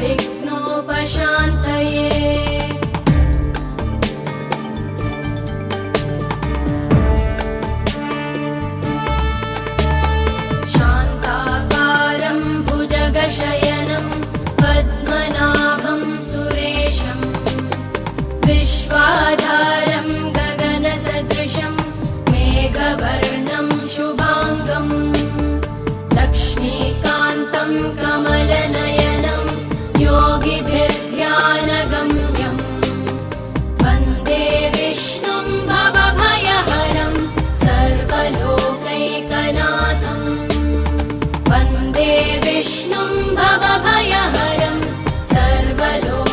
विघ्नोपशान्तये शान्ताकारं भुजगशयनं पद्मनाभं सुरेशं विश्वाधारं गगनसदृशं मेघवर्णं शुभाङ्गम् लक्ष्मीकान्तं कमलनयनं योगिभिर्ध्यानगम्यं वन्दे विष्णुं भवभयहरं सर्वलोकैकनाथं वन्दे विष्णुं भवभयहरं सर्वलोकैकनाथम्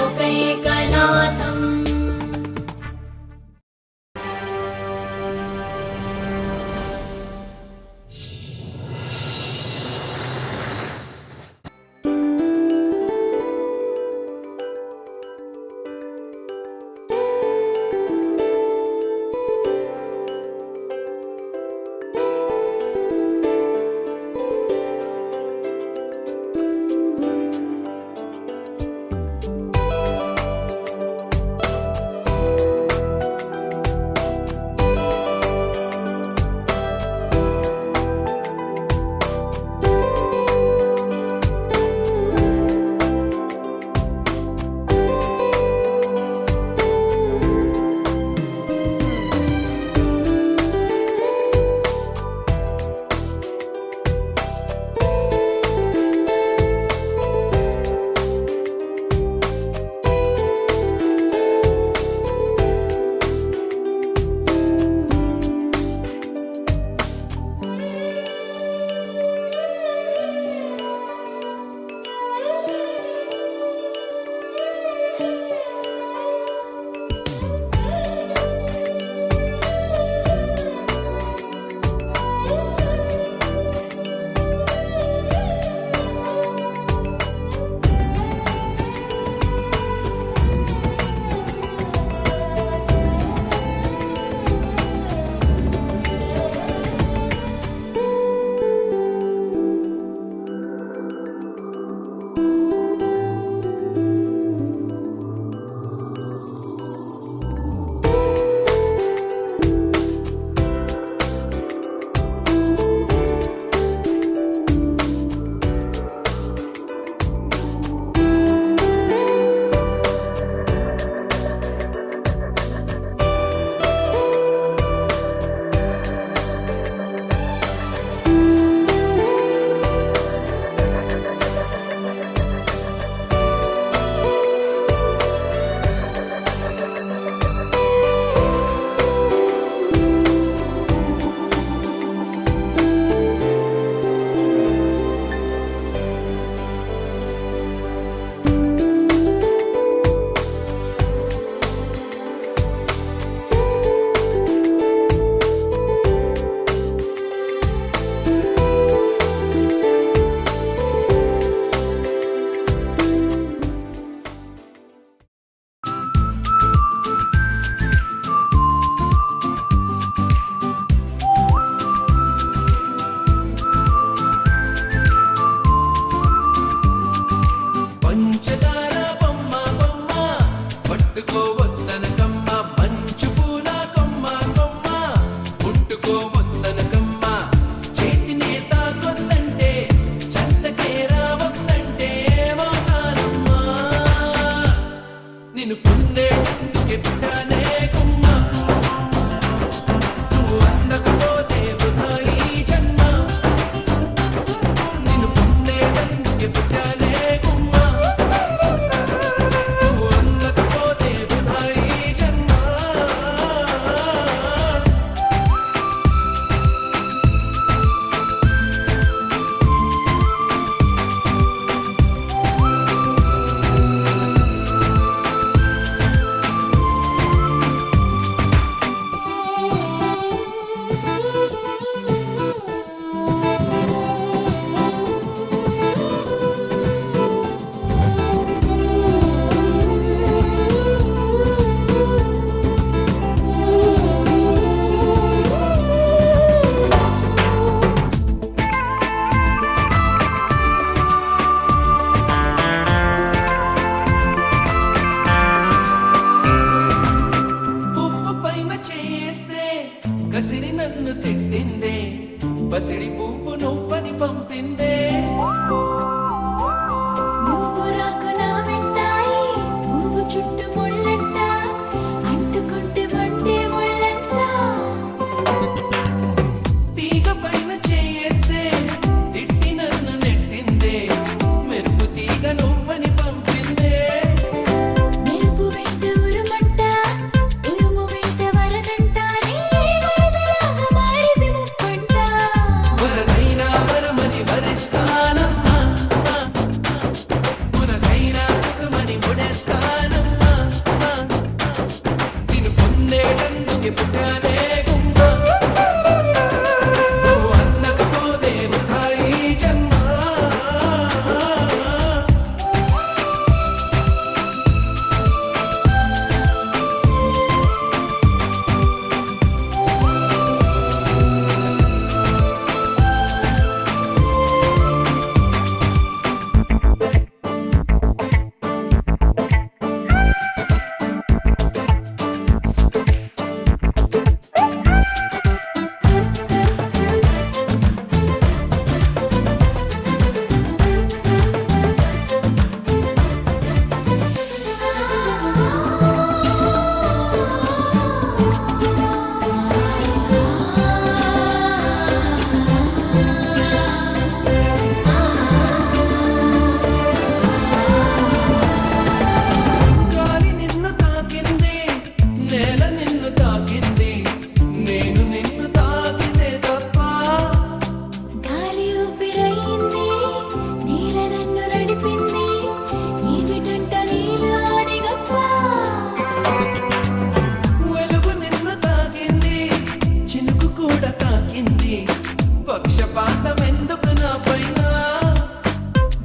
భారమెందుకు నా పైన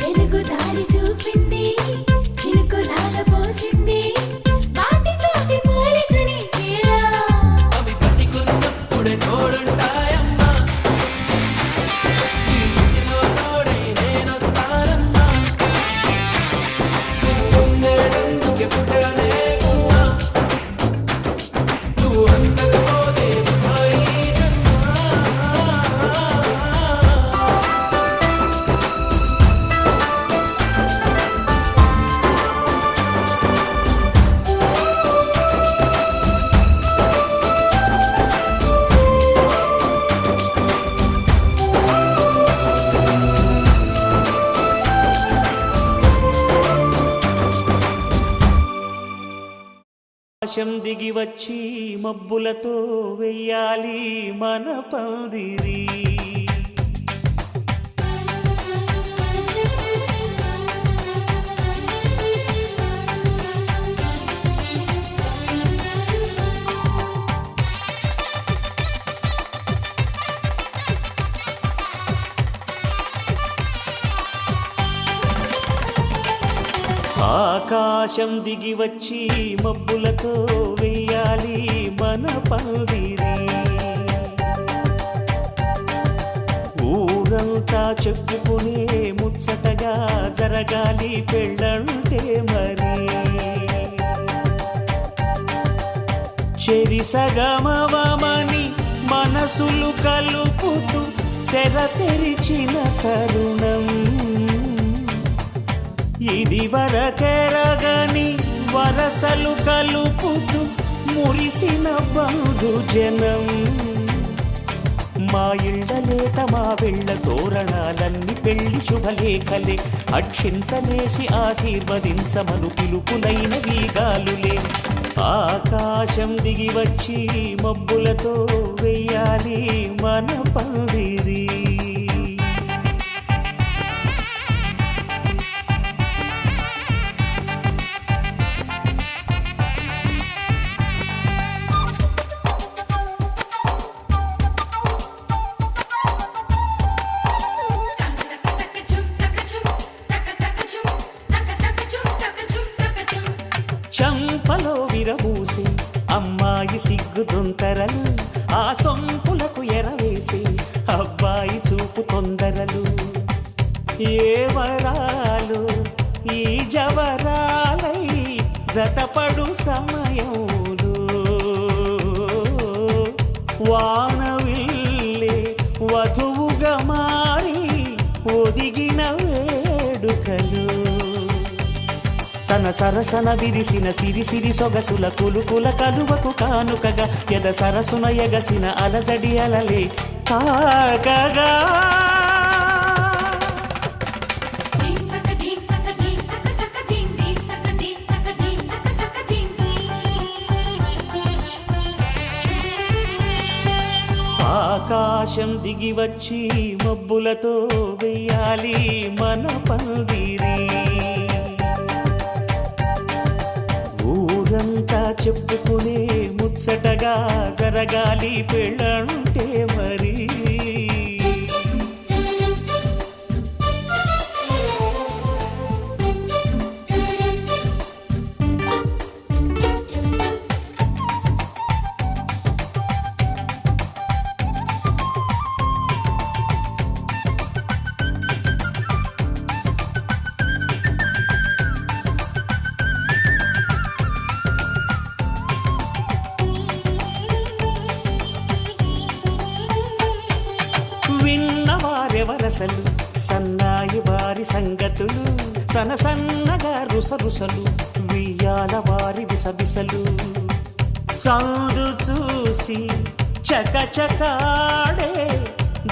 వెలుగు దారి చూపింది చినుకులాల పోసింది వాటితోటి పోలికని ఎలా అవి పట్టుకున్నప్పుడే తోడుంటాయమ్మా ఈ చుట్టిలో తోడై నేనొస్తానమ్మా ఉండేటందుకే పుట్టగానే ఉన్నా నువ్వు అందకపోతే ఈ జన్మ ఆకాశం దిగి వచ్చి మబ్బులతో వెయ్యాలి మన పందిరి. ఆకాశం దిగి వచ్చి మబ్బులతో వెయ్యాలి మన పందిరి. ఊరంతా చెప్పుకునే ముచ్చటగా జరగాలి పెళ్ళంటే మరి. చెరిసగమవమని మనసులు కలుపుతూ తెర తెరిచిన తరుణం ఇది వరకెరగని వరసలు కలుపుతూ మురిసిన బంధుజనం. మా ఇళ్ళలేత మా వెళ్ళ తోరణాలన్నీ పెళ్లి శుభలేఖలే అక్షింతలేసి ఆశీర్వదించమను పిలుపులైన వీగాలులే. ఆకాశం దిగి వచ్చి మబ్బులతో వెయ్యాలి మన పందిరి. చంపలో విరబూసి అమ్మాయి సిగ్గుదొంతరలు ఆ సొంపులకు ఎరవేసి అబ్బాయి చూపు తొందరలు. ఏ వరాలు ఈ జవరాలై జతపడు సమయంలో వానవిల్లే వధువుగా మారి ఒదిగిన వేడుకలు. తన సరసన విరిసిన సిరిసిరి సొగసుల కులుకుల కలువకు కానుకగా ఎద సరసున ఎగసిన అలజడి అలలే కాకగా. ఆకాశం దిగి వచ్చి మబ్బులతో వెయ్యాలి మన పందిరి. ఊరంతా చెప్పుకునే ముచ్చటగా జరగాలి పెళ్ళంటే మరి. విన్నవారెవరసలు సన్నాయి వారి సంగతులు సనసన్నగా రుసరుసలు వియ్యాల వారి విసబిసలు. సౌదు చూసి చకచకాడే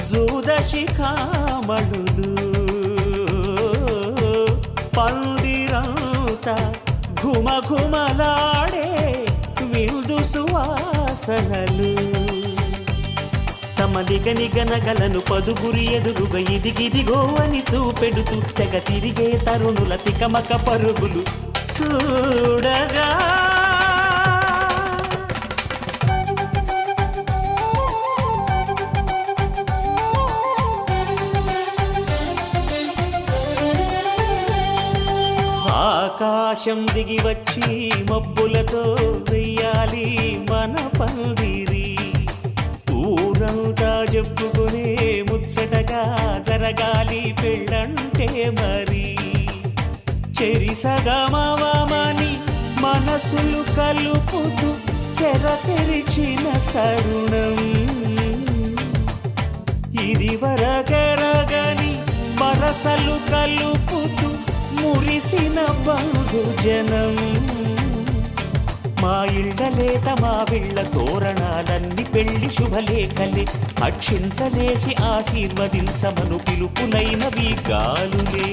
జూదశిఖామణులు పందిరంతా ఘుమఘుమలాడే విందు సువాసనలు. తమ నిగనిగనగలను పదుగురి ఎదురుగా ఇదిగిదిగో అని చూపెడుతూ తెగ తిరిగే తరుణుల తికమక పరుగులు చూడగా. ఆకాశం దిగి వచ్చి మబ్బులతో వెయ్యాలి మన పందిరి. ఊరంతా చెప్పుకునే ముచ్చటగా జరగాలి పెళ్ళంటే మరి. చెరిసగమవమని మనసులు కలుపుతూ తెర తెరిచిన తరుణం. ఇది వరకెరగని వరసలు కలుపుతూ మురిసిన బంధుజనం. మా ఇళ్ళలేత మా వీళ్ళ తోరణాలన్నీ పెళ్లి శుభలేఖలే. అక్షింతలేసి ఆశీర్వదించమను పిలుపులైనవి గాలులే.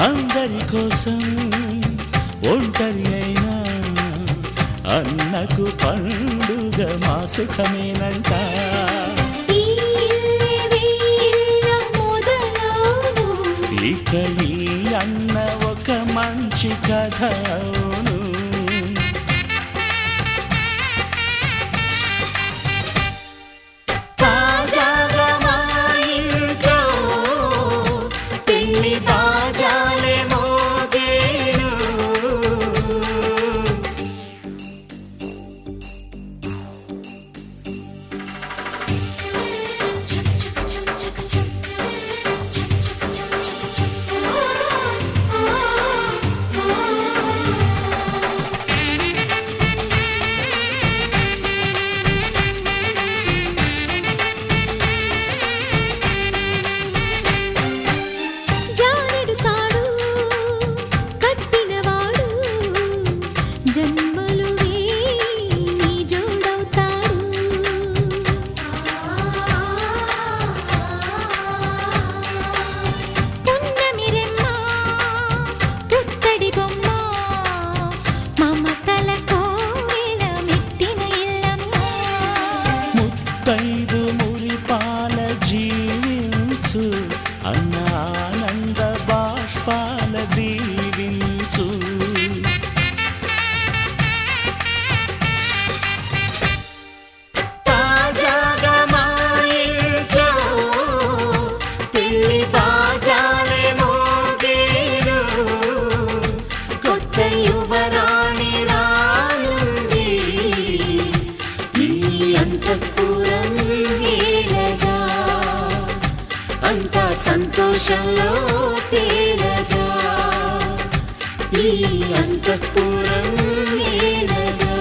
అందరి కోసం ఒంటరి అయినా అన్నకు పండుగ మా సుఖమేనంట. ఇక ఈ అన్న ఒక మంచి కథ అవును. యువరాణి రానుంది ఈ అంతఃపుర సంతోషంలో తేలగా ఈ అంతఃపురం ఏలగా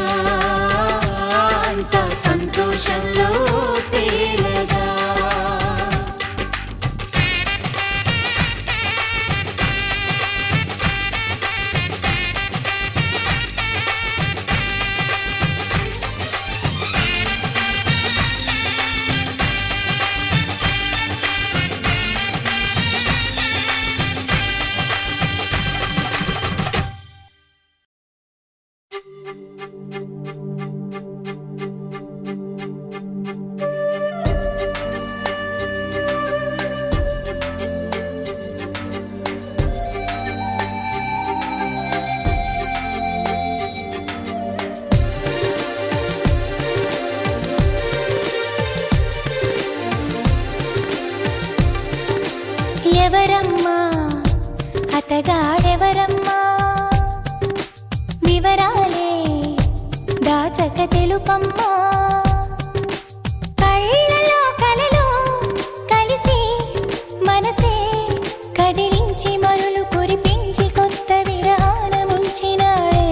అంత సంతోషంలో తేలగా ఎవరమ్మా అతగాడెవరమ్మా వివరాలే దాచక తెలుపమ్మా కళ్ళలో కలలో కలిసి మనసే కదిలించి మరులు కురిపించి కొత్త విరానముంచినాడే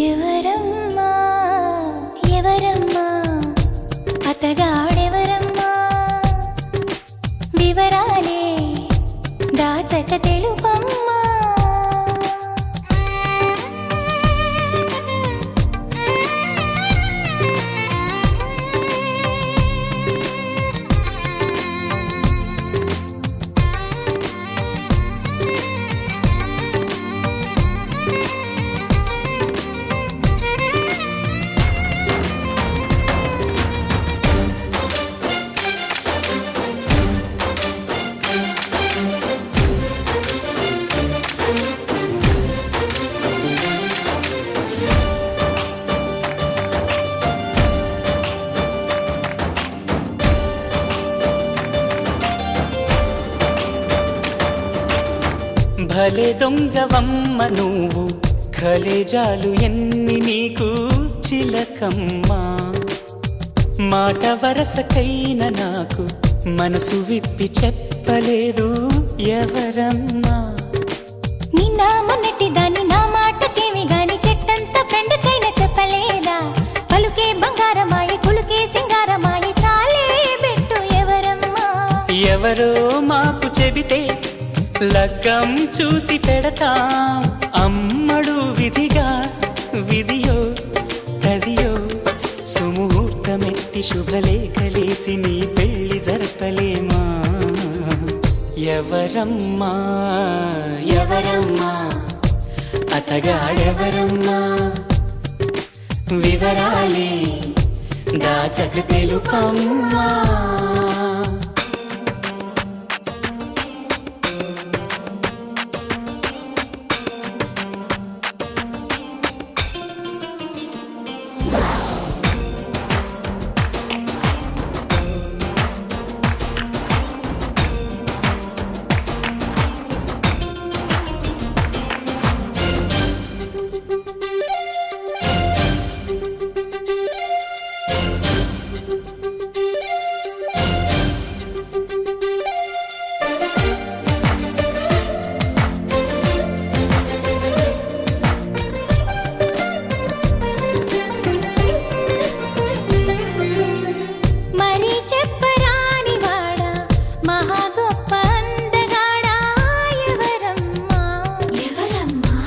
ఎవరమ్మా ఎవరమ్మా అతగాడెవరమ్మా వివరాలే దాచక తెలుపమ్మా భలే దొంగవమ్మ నువ్వు ఖలేజాలు ఎన్ని నీకు చిలకమ్మా మాట వరసకైన నాకు మనసు విప్పి చెప్పలేదు ఎవరమ్మా నిన్న మొన్నటి దాన్ని నా మాటకేమి గాని చెట్టంత ఫ్రెండ్కైనా చెప్పలేదా పలుకే బంగారమాయి కులుకే సింగారమాయి చాలే పెట్టు ఎవరమ్మా ఎవరో మాకు చెబితే లగ్గం చూసి పెడతాం అమ్మడు విధిగా విధియో తదియో సుముహూర్తమెట్టి శుభలేఖలేసి నీ పెళ్లి జరపలేమా ఎవరమ్మా ఎవరమ్మా అతగాడెవరమ్మా వివరాలే దాచక తెలుపమ్మా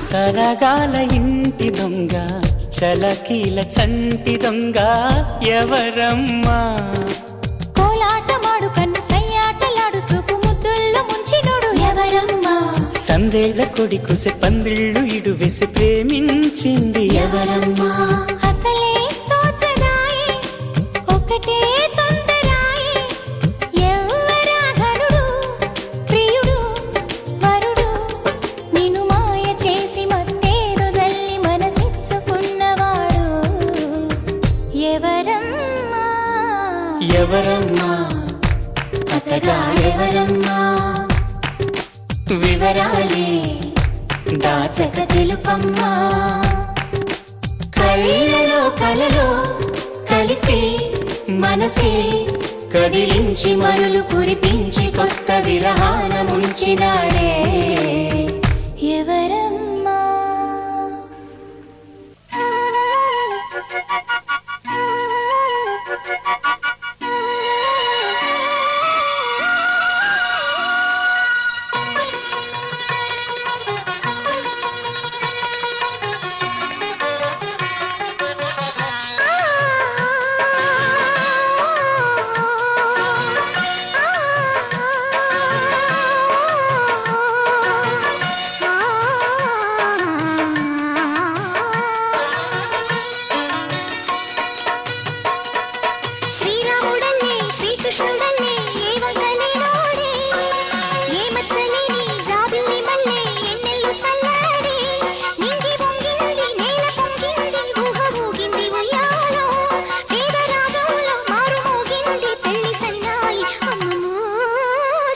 సరగాల ఇంటి దొంగ చలకీల చంటి దొంగ ఎవరమ్మా కోలాటమాడు కన్ను సయ్యాటలాడు చూపు ముద్దుల్లో ముంచినోడు ఎవరమ్మా సందేళ్ల కొడి కుసె పందిళ్ళు ఇడు వేసి ప్రేమించింది ఎవరమ్మా అసలే తోచదాయే ఒకటే తొందరాయే ఎవరా ఘనుడు ప్రియుడు వరుడు నిన్ను మాయ చేసి మత్తేరు జల్లి మనసిచ్చుకున్నవాడు ఎవరమ్మా ఎవరమ్మా అతగాడెవరమ్మా వివరాలే దాచక తెలుపమ్మా కళ్ళలో కలలో కలిసి మనసే కదిలించి మరులు కురిపించి కొత్త విరహాన ముంచినాడే ఎవరమ్మా. శ్రీరాముడల్లే శ్రీకృష్ణుడల్లే ఏ వంకలేనోడే ఏ మచ్చలేని జాబిల్లి మల్లె ఎన్నెల్లు చల్లాడే నింగి వంగింది నేల పొంగింది ఊహ ఊగింది ఉయ్యాలో వేద రాగంలో మారు మోగింది పెళ్లి సన్నాయి అమ్మమ్మో.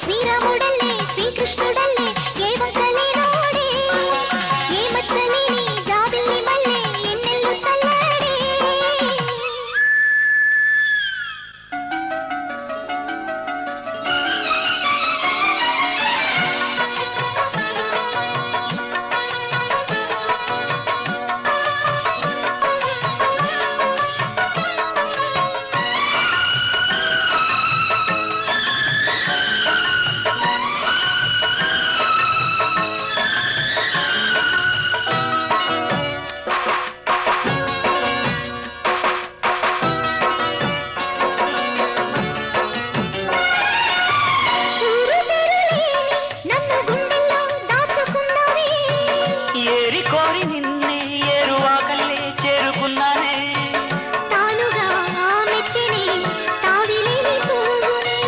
శ్రీరాముడల్లే శ్రీకృష్ణుడల్లే ఏ వంకలేనోడే ఏ మచ్చలేని జాబిల్లి మల్లె ఎన్నెల్లు చల్లాడే. నన్ను గుండెల్లో దాచుకున్నావే ఏరి కోరి నిన్నే ఏరువాకల్లే చేరుకున్నానే తానుగా మెచ్చని తావిలేని పువ్వునే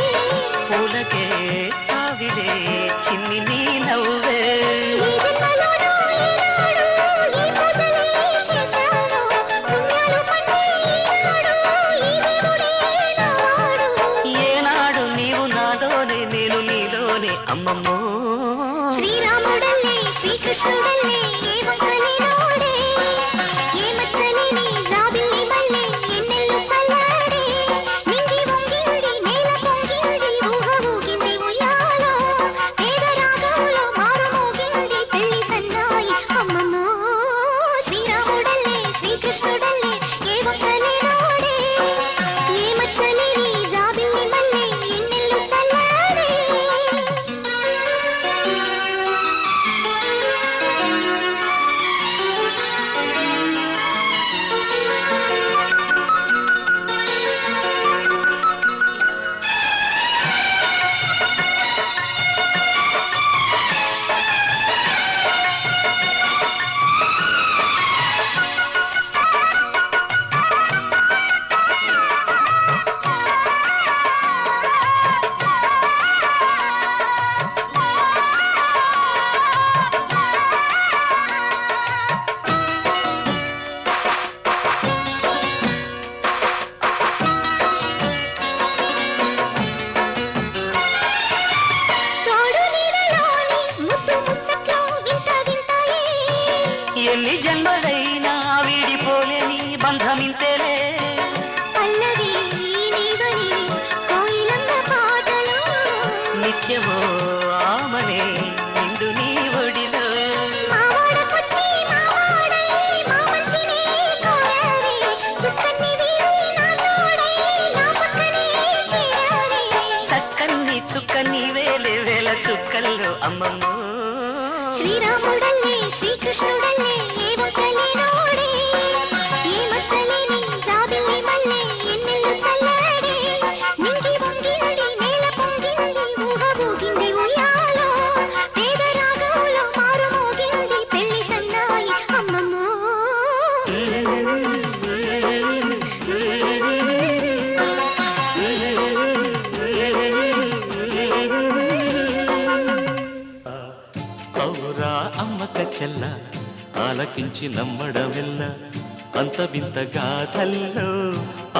పూలకే తావిలే చిన్ని నీ నవ్వే ఈ జన్మలోనూ ఈనాడు ఈ పూజలే చేశాను పుణ్యాలు పండే ఈనాడు ఈ దేవుడే నావాడు. ఏనాడు నీవు నాలోనే నేను నీలోనే అమ్మమ్మో శ్రీరాముడల్లే శ్రీకృష్ణుడల్లే ఏ వంకలేనోడే ఏ మచ్చలేని జాబిల్లి మల్లె ఎన్నెల్లు చల్లాడే నింగి వంగింది నేల పొంగింది ఊహ ఊగింది ఉయ్యాలో వేద రాగంలో మారు మోగింది పెళ్లి సన్నాయి అమ్మమ్మో. శ్రీరాముడల్లే శ్రీకృష్ణుడల్లే ఏ వంకలేనోడే ఏ మచ్చలేని జాబిల్లి మల్లె ఎన్నెల్లు చల్లాడే. తోడు నీడలోని ముద్దు ముచ్చట్లో వింత వింతాయే ఎన్ని జన్మలైనా వీడిపోలేని బంధమింతేలే పల్లవి నీవని కోయిలమ్మ పాటలు నిత్యమో ఆమనే నిండు నీ ఒడిలో మావాడకొచ్చి మావాడై మా మంచినే కోరారే చుక్కన్ని వీడి నా తోడై నా పక్కనే చేరారే. చక్కన్ని చుక్కని వేలే వేల చుక్కల్లో అమ్మమ్మో శ్రీరాముడల్లే శ్రీకృష్ణుడల్లే ఏ వంకలేనోడే ఏ మచ్చలేని జాబిల్లి మల్లె ఎన్నెల్లు చల్లాడే నింగి వంగింది నేల పొంగింది ఊహ ఊగింది ఉయ్యాలో వేద రాగంలో మారు మోగింది పెళ్లి సన్నాయి అమ్మమ్మో. ఔరా అమ్మక చెల్ల ఆలకించి నమ్మడమెల్ల అంత వింత గాథల్లో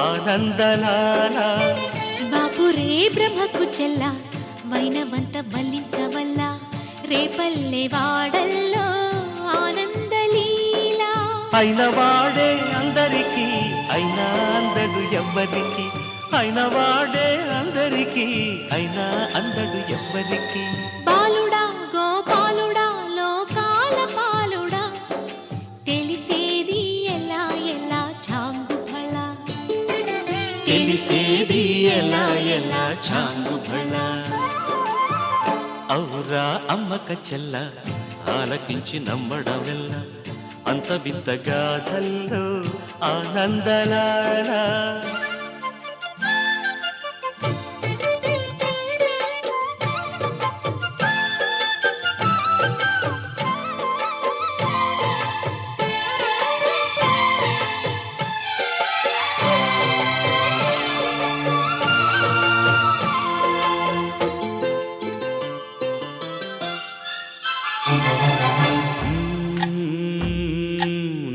ఆనందలాల బాపురే బ్రహ్మకు చెల్ల వైనవంత వల్లించవల్ల రేపల్లె వాడల్లో ఆనందలీలా. అయిన వాడే అందరికీ అయినా అందడు ఎవ్వరికి అయిన వాడే అందరికీ అయినా అందడు ఎవ్వరికి. బాలుడా గోపాలుడా లోకాల పాలుడా తెలిసేది ఎలా ఎలా చాంగు ఫళ. తెలిసేది ఎలా ఎలా చాంగు భళ. ఔరా అమ్మక చెల్ల ఆలకించి నమ్మడమెల్ల అంత వింత గాథల్లో ఆనందలాల.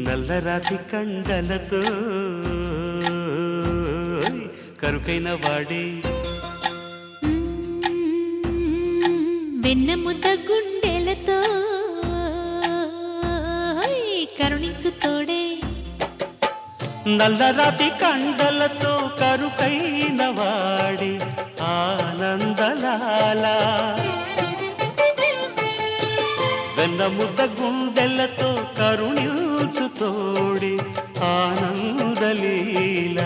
నల్లరాతి కండలతో కరుకైన వాడే వెన్న ముద్ద గుండెలతో కరుణించు తోడే. నల్లరాతి కండలతో కరుకైన వాడే ఆనందలాల. వెన్న ముద్ద గుండెలతో కరుణించు తోడే ఆనందలీల.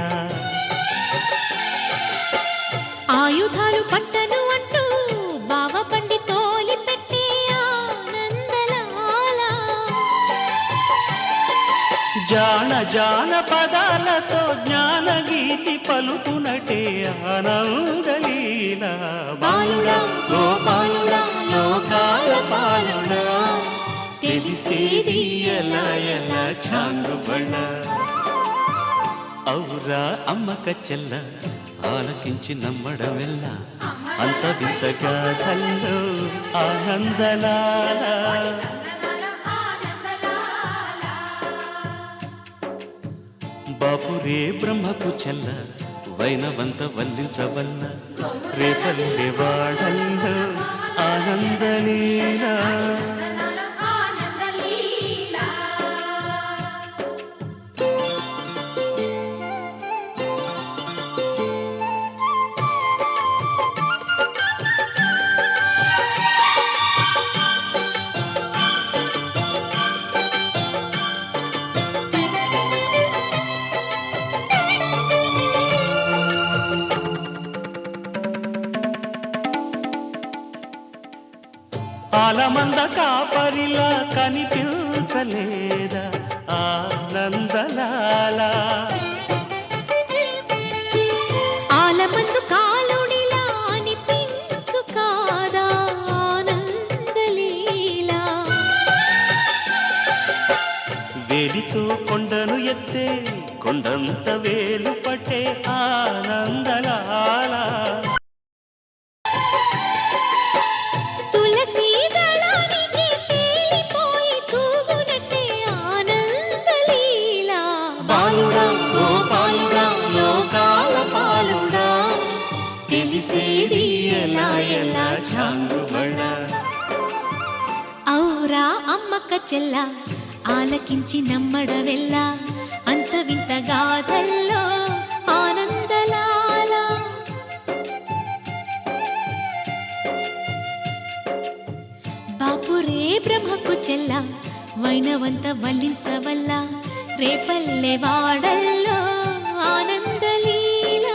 ఆయుధాలు పట్టను అంటూ బావ పండి తోలి పెట్టే ఆనందలాల. జాన జాన పదాలతో జ్ఞానగీతి పలుకునటే ఆనందలీల. బాలుడా గోపాలుడా లోకాల పాలుడా తెలిసేది ఎలా ఎలా చాంగు బళ్ళ. ఔరా అమ్మక చెల్ల ఆలకించి నమ్మడమెల్ల అంత వింత గాథల్లో ఆనందలాల. బాపురే బ్రహ్మకు చెల్ల వైనవంత వల్లించవల్ల రేపల్లె వాడల్లో ఆనందలీల. ఆలమంద కాపరిలా కనిపించలేదా ఆనందలాల. ఆలమందు కాలుడిలా అనిపించు కాదా ఆనందలీల. వేలితో కొండను ఎత్తే కొండంత వేలు పట్టే ఆనందలాల. తులసి దళానికి తేలిపోయి తూగునట్టే ఆనందలీల. బాలుడా గోపాలుడా లోకాల పాలుడా తెలిసేది ఎలా ఎలా చాంగు బళ్ళ. ఔరా అమ్మక్క చెల్ల ఆలకించి నమ్మడవెల్ల అంత వింత గాథల్లో ఆనందలాల. బాపురే బ్రహ్మకు చెల్ల వైనవంత వల్లించవల్ల రేపల్లె వాడల్లో ఆనందలీల.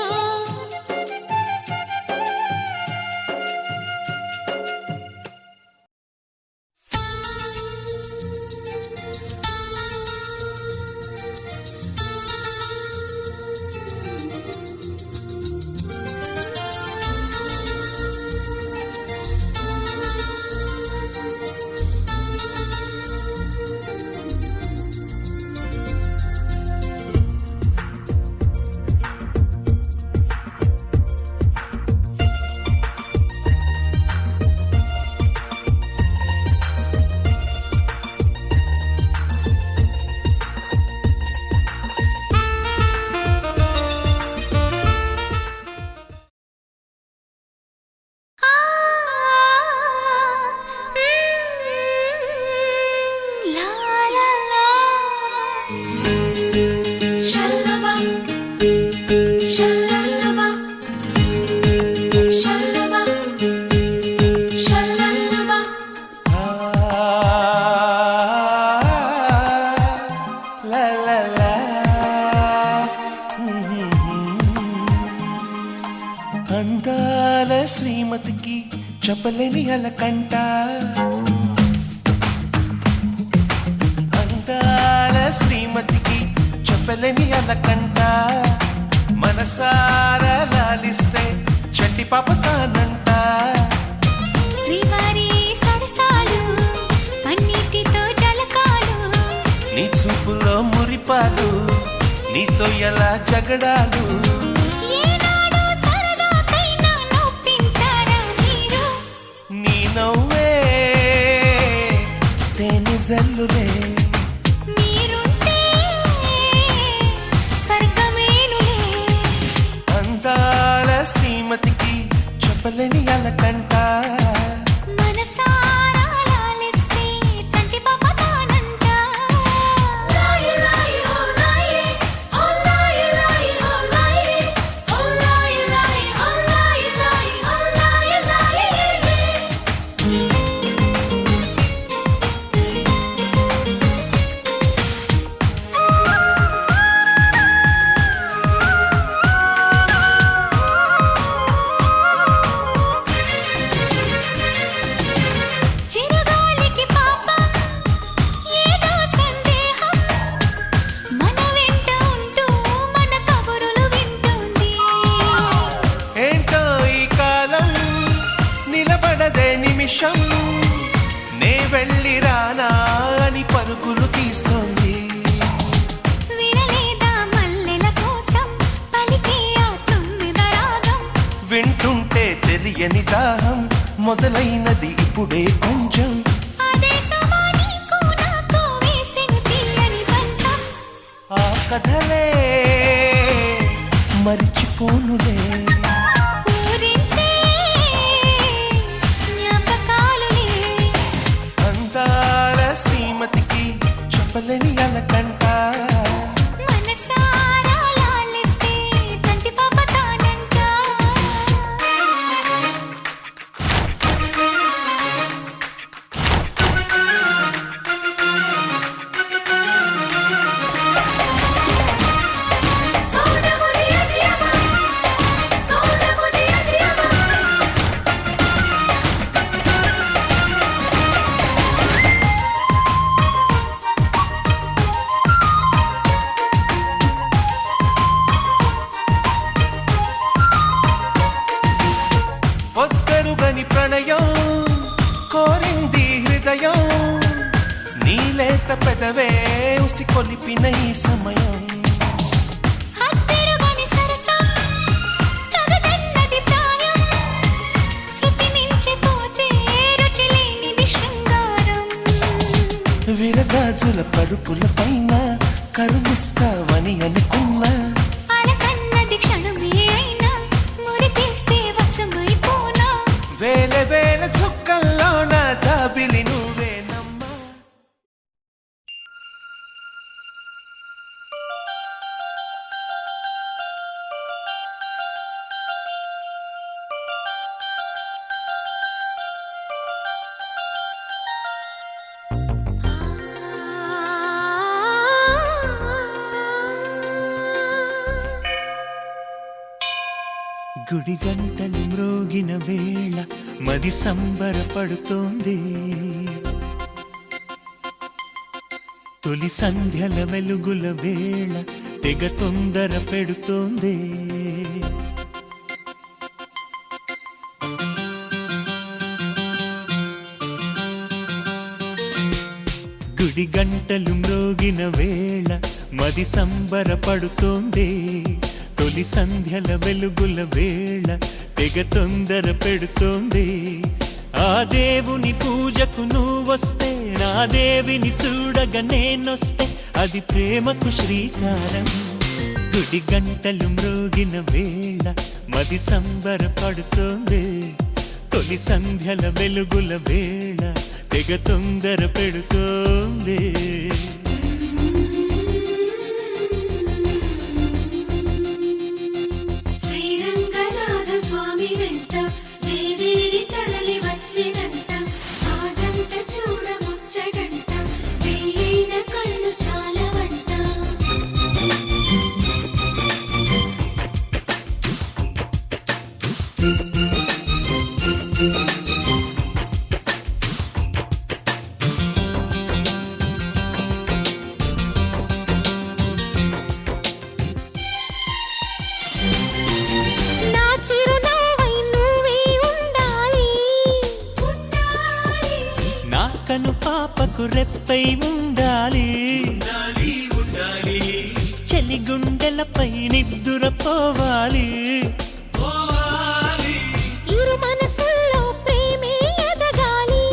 అందాల శ్రీమతికి చెప్పలేని అలకంట అందాల శ్రీమతికి చెప్పలేని అలకంట మనసారా లాలిస్తే చట్టి పాప తానంట శ్రీవారి సరసాలు అన్నిటితో జలకాలు నీ చూపులో మురిపాలు నీతో ఎలా జగడాలు ఏనాడు సరదాకైనా నొప్పించారా మీరు నీ నవ్వే తేనె జల్లులే మీరుంటే స్వర్గమేనులే అందాల శ్రీమతికి చెప్పలేని అలకంట మనసారా లాలిస్తే చంటి పాప తానంట లాయి లాయి ఓ లాయి ఓ లాయి లాయి ఓ లాయి ఓ లాయి లాయి ఓ లాయి లాయి ఓ లాయి లాయి చిరుగాలికి పాపం ఏదో సందేహం మన వెంట ఉంటూ మన కబురులు వింటుంది ఏంటో ఈ కాలం నిలబడదే నిమిషం నే వెళ్ళి రానా అని పరుగులు తీస్తోంది వినలేదా మల్లెల కోసం పలికే ఆ తుమ్మిద రాగం వింటుంటే తెలియని దాహం మొదలైనది ఇప్పుడే కొంచెం అదే సమా నీకు నాకు వేసిన తీయని బంధం ఆ కథలే మరిచిపోనులే ఊరించే జ్ఞాపకాలులే అందాల శ్రీమతికి చెప్పలేని అలకంట మనసారా లాలిస్తే చంటి పాప తానంట సోనా ముజియా జియామా సోనా ముజియా జియామా పొద్దరుగని ప్రణయం కోరింది హృదయం నీలేత పెదవే ఉసి కొలిపిన ఈ సమయం హత్తెరుగని సరసం తగదన్నది ప్రాయం శృతి మించిపోతే రుచి లేనిది శృంగారం విరజాజుల పరుపుల పైన కరుణిస్తావని అనుకున్నా అలకన్నది క్షణమే అయినా మురిపిస్తే వశమైపోనా వేల వేల చుక్కల్లోన జాబిలి నువ్వేనమ్మా గుడి గంటలు మ్రోగిన వేళ మది సంబరపడుతోంది తొలి సంధ్యల వెలుగుల వేళ తెగ తొందర పెడుతోంది గుడి గంటలు మ్రోగిన వేళ మది సంబరపడుతోంది తొలి సంధ్యల వెలుగుల వేళ తెగ తొందర పెడుతోంది ఆ దేవుని పూజకు నువ్వొస్తే నా దేవిని చూడగా నేనొస్తే అది ప్రేమకు శ్రీకారం గుడి గంటలు మ్రోగిన వేళ మది సంబరపడుతోంది తొలి సంధ్యల వెలుగుల వేళ తెగ తొందర పెడుతోంది శ్రీరంగనాథ స్వామి వెంట దేవేరి తరలి వచ్చినంట ఆ జంట చూడ ముచ్చటంట వెయ్యైన కళ్ళు చాలవంట నా చిరునవ్వై నువ్వే ఉండాలి నా కను పాపకు రెప్పై ఉండాలి చలి గుండెలపై నిద్దురపోవాలి ఇరు మనసుల్లో ప్రేమే ఎదగాలి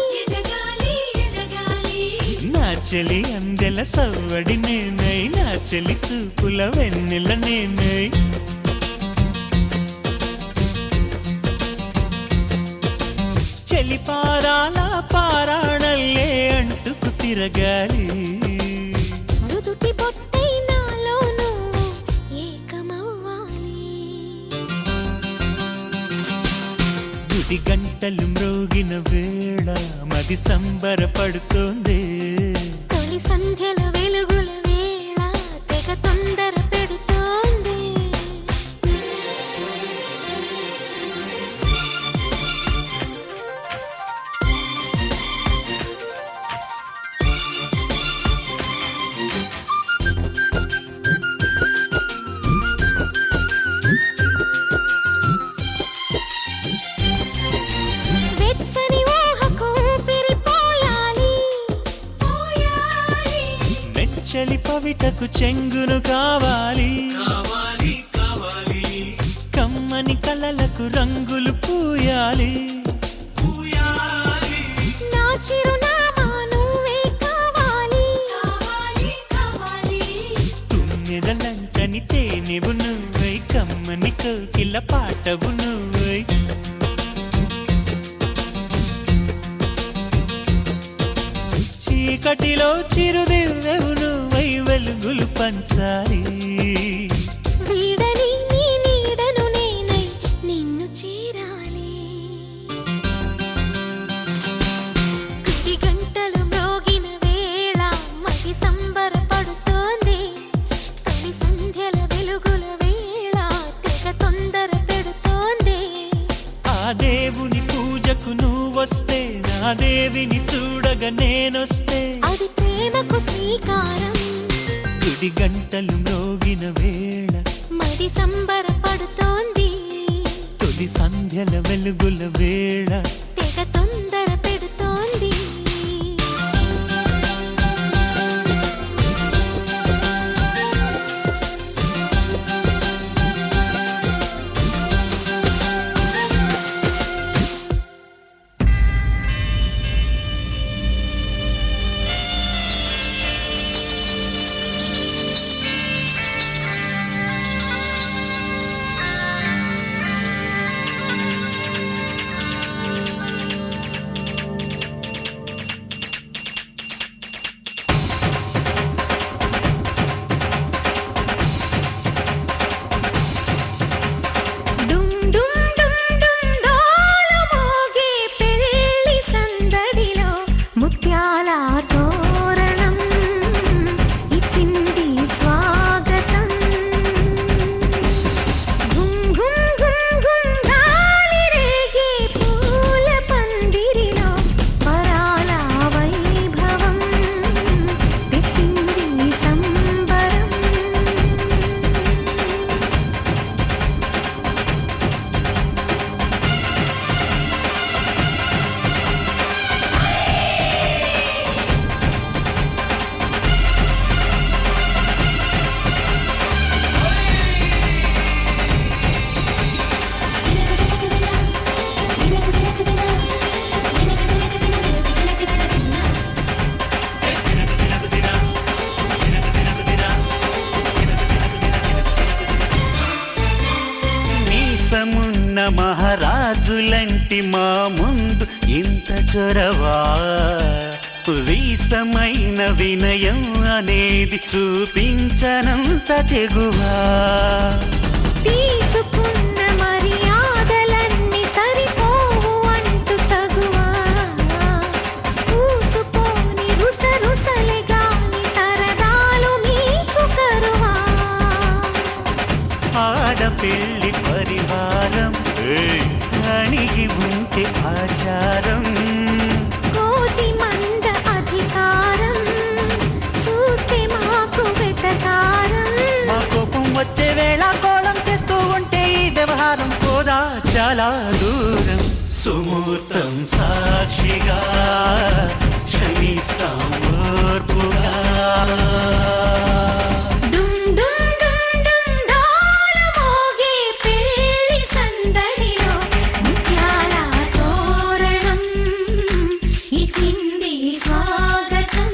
నా చెలి అందెల సవ్వడి నేనై నా చెలి చూపుల వెన్నెల నేనై చెలి పారాల పారాణల్లే అంటుకు తిరగాలి మృదుటి పొట్టై నాలో నువ్వు ఏకమవ్వాలి గుడి గంటలు మ్రోగిన వేళ మది సంబరపడుతోంది తొలి సంధ్యల వెలుగుల వేళ తెగ తొందర పెడుతోంది వెచ్చని ఊహకు ఊపిరిపోయాలి మెచ్చలి పవిటకు చెంగును కావాలి కమ్మని కలలకు రంగులు పూయాలి నా చిరునామా నువ్వే కావాలి తుమ్మెదలంటని తేనెవు నువ్వై కమ్మని కోకిల పాటవు నువ్వై చీకటిలో చిరుదివ్వెవు నువ్వై వెలుగులు పంచాలి వీడని నీ నీడను నేనై నిన్ను చేరాలి గుడి గంటలు మ్రోగిన వేళ మది సంబరపడుతోంది తొలి సంధ్యల వెలుగుల వేళ తెగ తొందర పెడుతోంది ఆ దేవుని పూజకు నువ్వొస్తే నా దేవిని చూడగా నేనొస్తే అది ప్రేమకు శ్రీకారం గుడి గంటలు మ్రోగిన వేళ మది సంబరపడుతోంది తొలి సంధ్యల వెలుగుల వేళ తెగ తొందర పెడుతోంది డుమ్ డుమ్ డుమ్ డుమ్ డోలు మోగే పెళ్లి సందడిలో ముత్యాల తోరణం ఇచ్చింది స్వాగతం గుం గుం గుం గుం గాలి రేగే పూల పందిరిలో పరాల వైభవం తెచ్చింది సంబరం మీసమున్న మహారాజులంటి మా ముందు ఇంత చొరవా వీసమైన వినయం అనేది చూపించనంత తెగువా తీసుకున్న మర్యాదలన్నీ సరిపోవు అంటూ తగువా ఊసుపోని రుసరుసలే గాని సరదాలు మీకు కరువా ఆడపిల్లి పరివారం అణిగి ఉంటే ఆచారం కోటి మంద అధికారం చూస్తే మాకు వెటకారం మా కోపం వచ్చే వేళ కోళం చేస్తూ ఉంటే ఈ వ్యవహారం కూడా చాలా దూరం సుమూర్తం సాక్షిగా క్షమిస్తాం ఓర్పుగా డుమ్ డుమ్ డుమ్ డుమ్ డోల మోగే పెళ్లి సందడిలో ముత్యాల తోరణం ఇచ్చింది స్వాగతం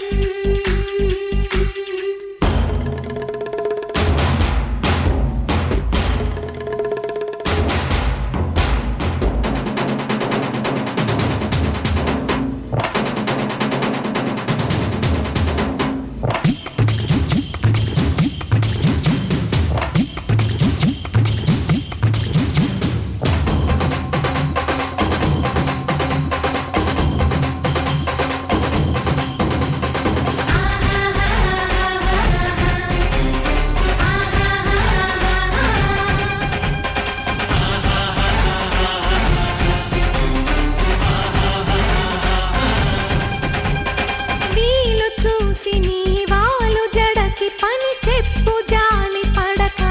వీలు చూసి నీ వాలు జడకి పని చెప్పు జాలి పడక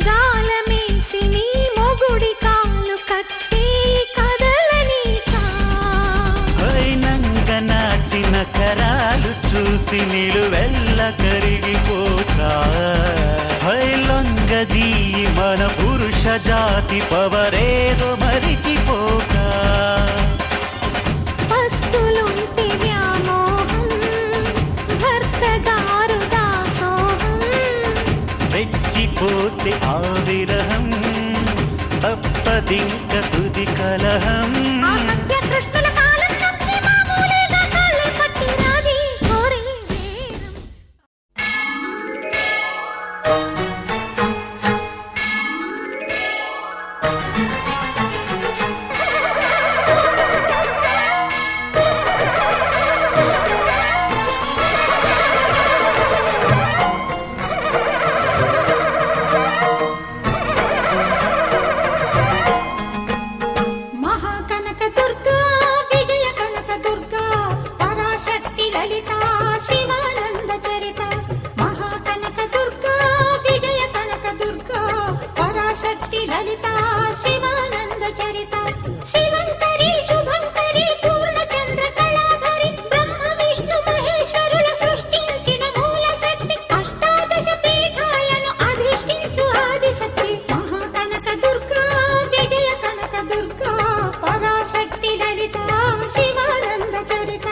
గాలమేసి నీ మొగుడి కాలు కట్టి కదలనీక అయినంగ నాచిన కరాలు చూసి నిలువెల్ల కరిగిపోక హైలొంగదీ మన పురుష జాతి పవరేదో మరిచిపోక పస్తులుంటి వ్యామోహం భర్త గారు దాసోహం రెచ్చిపోతే ఆ విరహం తప్పదింక తుది కలహం ఆ సత్యకృష్ణుల కాలం నుంచి మామూలుగా కాళ్ళే పట్టి రాజీ కోరే వేరం మహాకనక దుర్గా విజయ కనక దుర్గా పరాశక్తి లలిత శివానంద చరిత మహాకనక దుర్గా విజయ కనక దుర్గా పరాశక్తి లలిత శివానంద చరిత శివంకరి శుభంకరి పూర్ణచంద్ర కళాధరి బ్రహ్మ విష్ణు మహేశ్వరుల సృష్టించిన మూల శక్తి అష్టాదశ పీఠాలను అధిష్ఠించు ఆదిశక్తి మహాకనక దుర్గా విజయ కనక దుర్గా పరాశక్తి లలిత శివానంద చరిత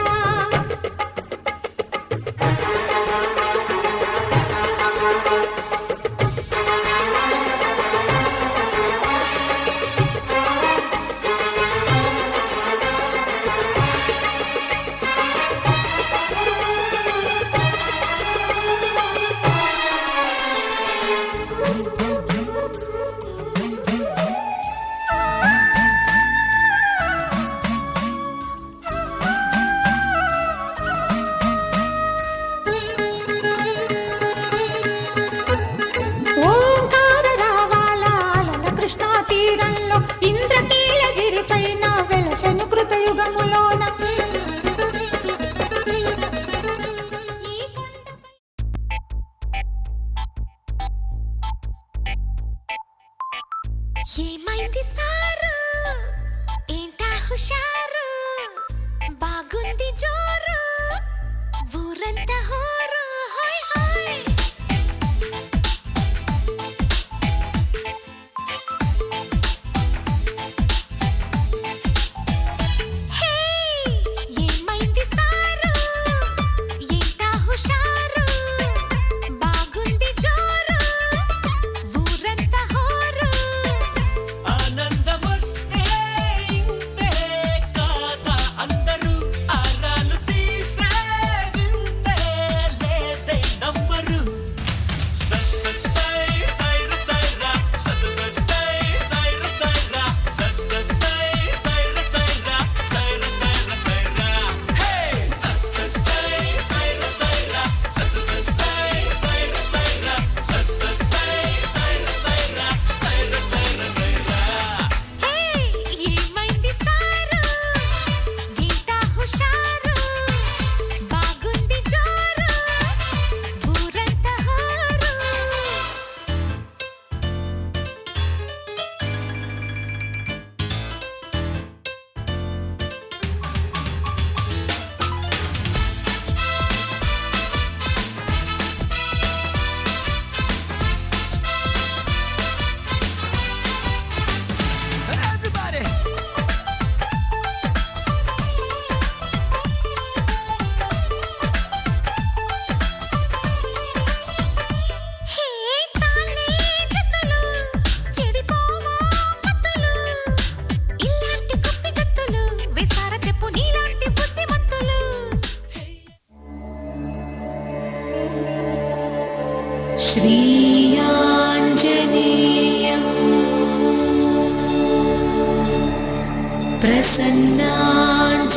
ఓంకార రావాల అలల కృష్ణా తీరంలో ఇంద్రకీలగిరి పైన వెలసెను కృతయుగములోన ఈ ఏమైంది సారు ఏంటా హుషారు బాగుంది జోరు ఊరంతా హోరు హోయ్ హోయ్ హే ఏమైంది సారు ఏంటా హుషారు బాగుంది జోరు ఊరంతా హోరు ఆనందమొస్తే ఇంతే కాదా అందరూ ఆరాలు తీసే వింతే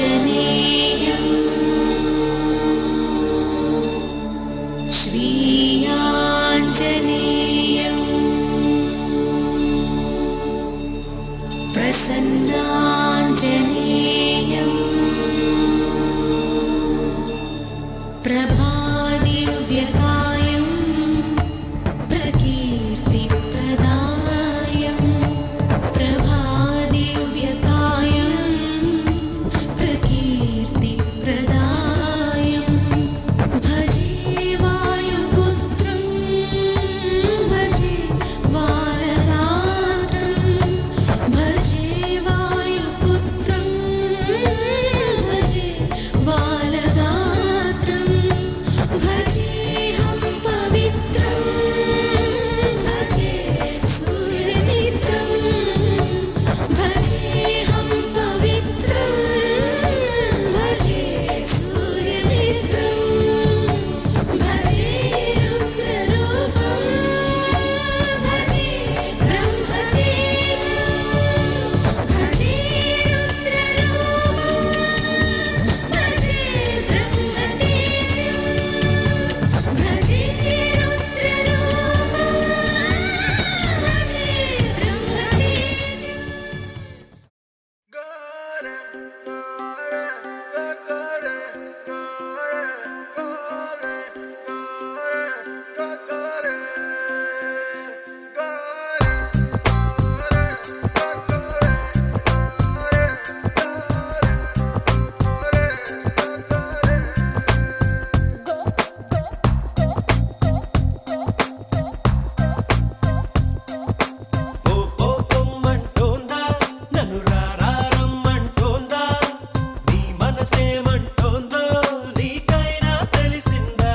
प्रसन्नाञ्जनेयम् श्रीयाञ्जनेयम् प्रसन्नाञ्जनेयम् प्रभादिव्यकायम् प्रकीर्तिप्रदायम् प्रभादिव्यकायम् प्रकीर्तिप्रदायम् भजे वायुपुत्रं भजे वारगात्रं भजे वायुपुत्रं भजे वारगात्रं भजेऽहं पवित्रं भजे सूर्यनेत्रं भजेऽहं पवित्रं भजे सूर्यनेत्रं भजे रुद्ररूपं भजे ब्रह्मतेजं भजे रुद्ररूपं भजे ब्रह्मतेजं भजे रुद्ररूपं भजे ब्रह्मतेजं ఓ ఓ పొమ్మంటోందా నన్ను రారమ్మంటోందా నీ మనసేమంటోందో నీకైనా తెలిసిందా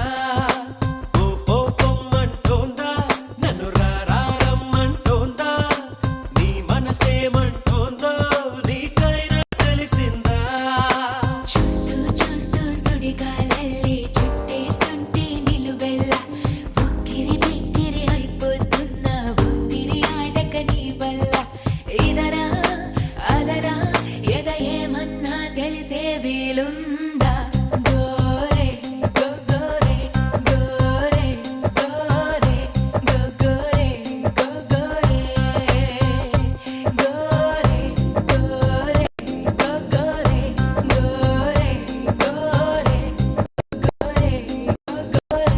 ఓ ఓ పొమ్మంటోందా నన్ను రారమ్మంటోందా నీ మనసేమంటోందో నీకైనా తెలిసిందా చూస్తూ చూస్తూ సుడిగాలల్లే చుట్టేస్తుంటే నిలువెల్ల ఉక్కిరి బిక్కిరి అయిపోతున్న ఒత్తిడి ఆడక నీ వల్ల ఇదరా అదరా ఎద ఏమన్నా తెలిసే వీలుందా గోరే గోరే గోరే గోరే గోరే గోరే గోరే గోరే గోరే గోరే గోరే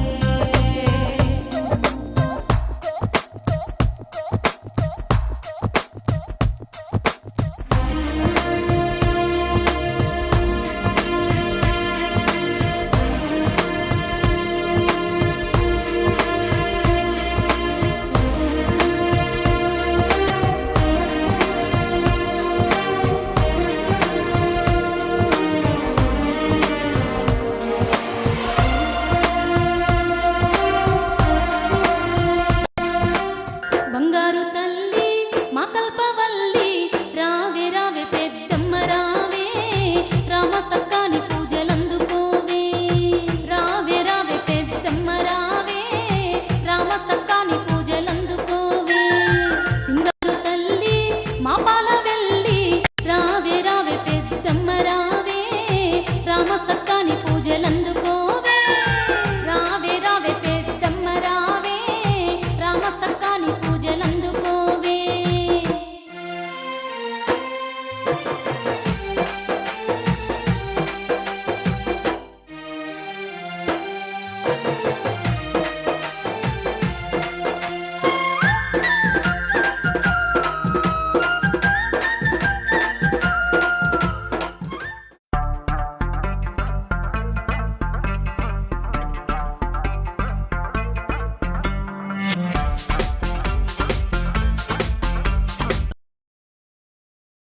బంగారు తల్లి మా కల్పవల్లి